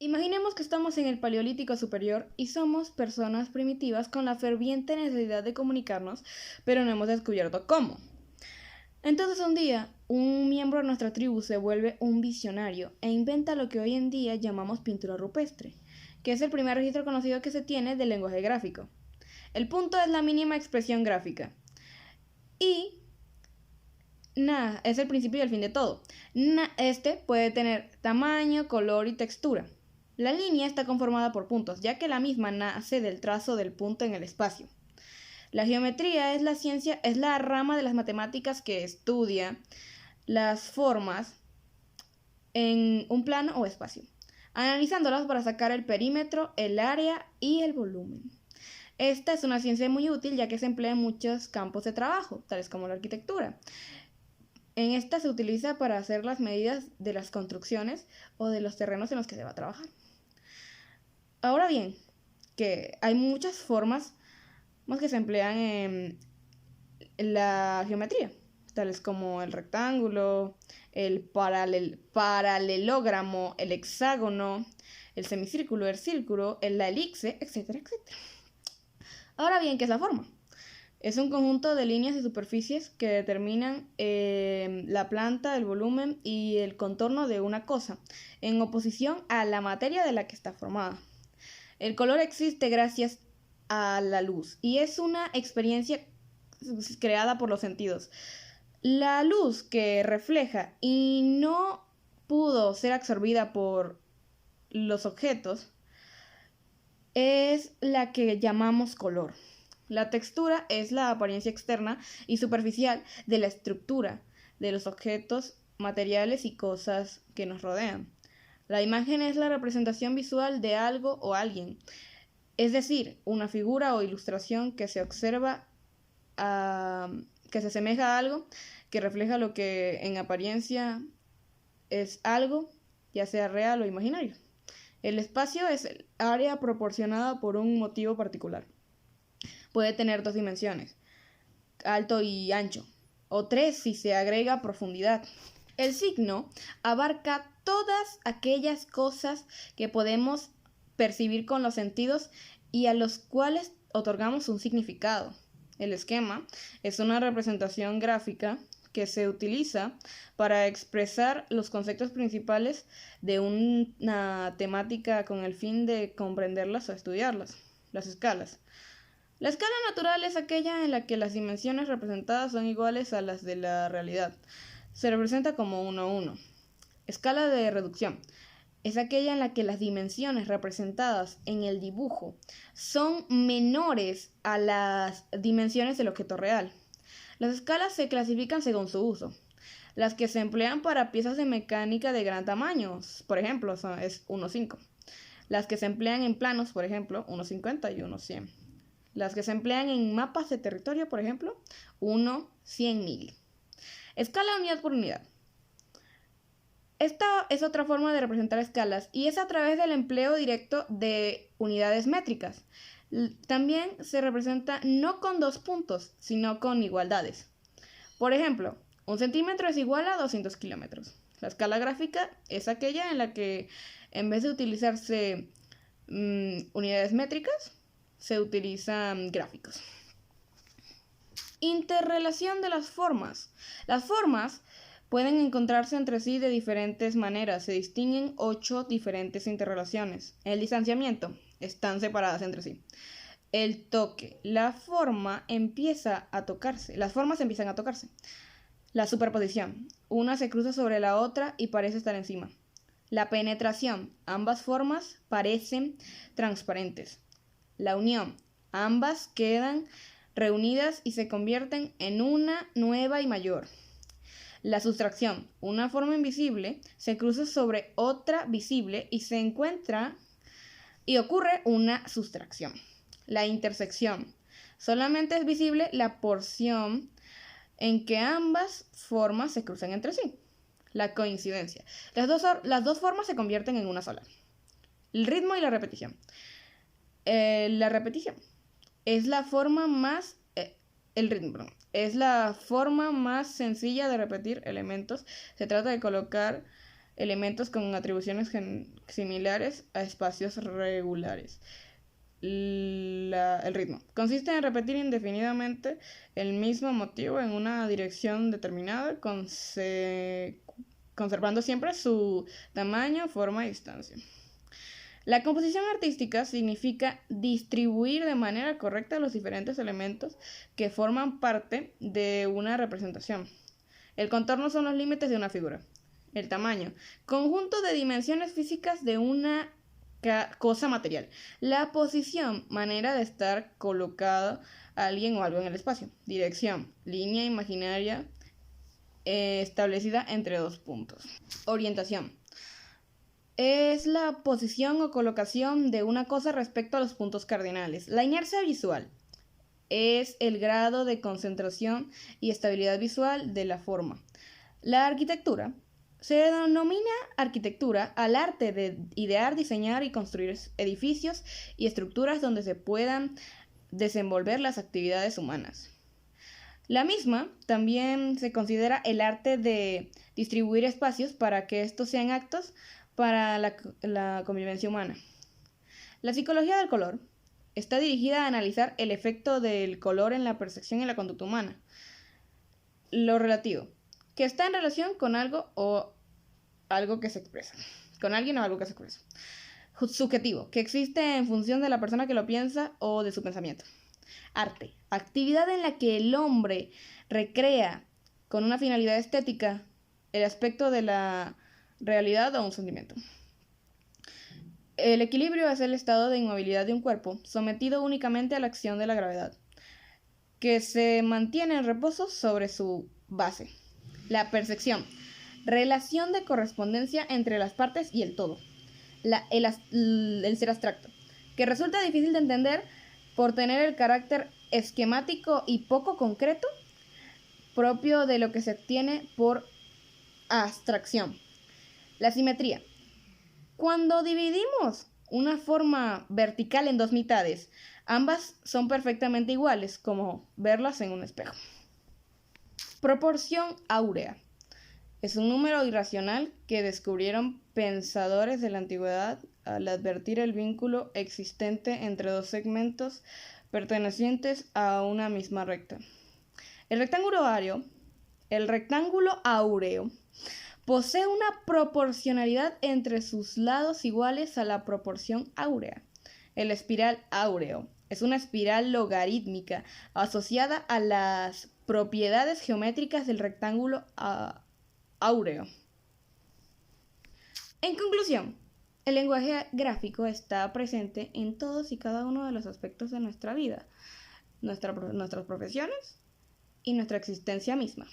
Imaginemos que estamos en el Paleolítico Superior y somos personas primitivas con la ferviente necesidad de comunicarnos, pero no hemos descubierto cómo. Entonces un día, un miembro de nuestra tribu se vuelve un visionario e inventa lo que hoy en día llamamos pintura rupestre, que es el primer registro conocido que se tiene del lenguaje gráfico. El punto es la mínima expresión gráfica. Y nada, es el principio y el fin de todo. Este puede tener tamaño, color y textura. La línea está conformada por puntos, ya que la misma nace del trazo del punto en el espacio. La geometría es la ciencia, es la rama de las matemáticas que estudia las formas en un plano o espacio, analizándolas para sacar el perímetro, el área y el volumen. Esta es una ciencia muy útil ya que se emplea en muchos campos de trabajo, tales como la arquitectura. En esta se utiliza para hacer las medidas de las construcciones o de los terrenos en los que se va a trabajar. Ahora bien, que hay muchas formas más que se emplean en la geometría, tales como el rectángulo, el paralelogramo, el hexágono, el semicírculo, el círculo, la elipse, etcétera, etcétera. Ahora bien, ¿qué es la forma? Es un conjunto de líneas y superficies que determinan la planta, el volumen y el contorno de una cosa, en oposición a la materia de la que está formada. El color existe gracias a la luz y es una experiencia creada por los sentidos. La luz que refleja y no pudo ser absorbida por los objetos es la que llamamos color. La textura es la apariencia externa y superficial de la estructura de los objetos, materiales y cosas que nos rodean. La imagen es la representación visual de algo o alguien, es decir, una figura o ilustración que se observa, que se asemeja a algo, que refleja lo que en apariencia es algo, ya sea real o imaginario. El espacio es el área proporcionada por un motivo particular. Puede tener dos dimensiones, alto y ancho, o tres si se agrega profundidad. El signo abarca todas aquellas cosas que podemos percibir con los sentidos y a los cuales otorgamos un significado. El esquema es una representación gráfica que se utiliza para expresar los conceptos principales de una temática con el fin de comprenderlas o estudiarlas. Las escalas. La escala natural es aquella en la que las dimensiones representadas son iguales a las de la realidad. Se representa como 1:1. Escala de reducción es aquella en la que las dimensiones representadas en el dibujo son menores a las dimensiones del objeto real. Las escalas se clasifican según su uso. Las que se emplean para piezas de mecánica de gran tamaño, por ejemplo, es 1:5. Las que se emplean en planos, por ejemplo, 1:50 y 1:100. Las que se emplean en mapas de territorio, por ejemplo, 1:100.000. Escala unidad por unidad. Esta es otra forma de representar escalas y es a través del empleo directo de unidades métricas. También se representa no con dos puntos, sino con igualdades. Por ejemplo, 1 centímetro es igual a 200 kilómetros. La escala gráfica es aquella en la que en vez de utilizarse unidades métricas, se utilizan gráficos. Interrelación de las formas. Las formas pueden encontrarse entre sí de diferentes maneras. Se distinguen 8 diferentes interrelaciones. El distanciamiento. Están separadas entre sí. El toque. Las formas empiezan a tocarse. La superposición. Una se cruza sobre la otra y parece estar encima. La penetración. Ambas formas parecen transparentes. La unión. Ambas quedan reunidas y se convierten en una nueva y mayor. La sustracción. Una forma invisible se cruza sobre otra visible y se encuentra y ocurre una sustracción. La intersección. Solamente es visible la porción en que ambas formas se cruzan entre sí. La coincidencia. Las dos formas se convierten en una sola. El ritmo y la repetición. La repetición es la forma más es la forma más sencilla de repetir elementos. Se trata de colocar elementos con atribuciones similares a espacios regulares. El ritmo consiste en repetir indefinidamente el mismo motivo en una dirección determinada, conservando siempre su tamaño, forma y distancia. La composición artística significa distribuir de manera correcta los diferentes elementos que forman parte de una representación. El contorno son los límites de una figura. El tamaño, conjunto de dimensiones físicas de una cosa material. La posición, manera de estar colocado alguien o algo en el espacio. Dirección, línea imaginaria establecida entre dos puntos. Orientación. Es la posición o colocación de una cosa respecto a los puntos cardinales. La inercia visual es el grado de concentración y estabilidad visual de la forma. La arquitectura se denomina arquitectura al arte de idear, diseñar y construir edificios y estructuras donde se puedan desenvolver las actividades humanas. La misma también se considera el arte de distribuir espacios para que estos sean aptos para la convivencia humana. La psicología del color está dirigida a analizar el efecto del color en la percepción y la conducta humana. Lo relativo, que está en relación con algo o algo que se expresa. Con alguien o algo que se expresa. Subjetivo, que existe en función de la persona que lo piensa o de su pensamiento. Arte, actividad en la que el hombre recrea con una finalidad estética el aspecto de la realidad o un sentimiento. El equilibrio es el estado de inmovilidad de un cuerpo sometido únicamente a la acción de la gravedad, que se mantiene en reposo sobre su base. La percepción, relación de correspondencia entre las partes y el todo. El ser abstracto, que resulta difícil de entender por tener el carácter esquemático y poco concreto propio de lo que se obtiene por abstracción. La simetría. Cuando dividimos una forma vertical en dos mitades, ambas son perfectamente iguales, como verlas en un espejo. Proporción áurea. Es un número irracional que descubrieron pensadores de la antigüedad al advertir el vínculo existente entre dos segmentos pertenecientes a una misma recta. El rectángulo áureo posee una proporcionalidad entre sus lados iguales a la proporción áurea. El espiral áureo es una espiral logarítmica asociada a las propiedades geométricas del rectángulo áureo. En conclusión, el lenguaje gráfico está presente en todos y cada uno de los aspectos de nuestra vida, nuestras profesiones y nuestra existencia misma.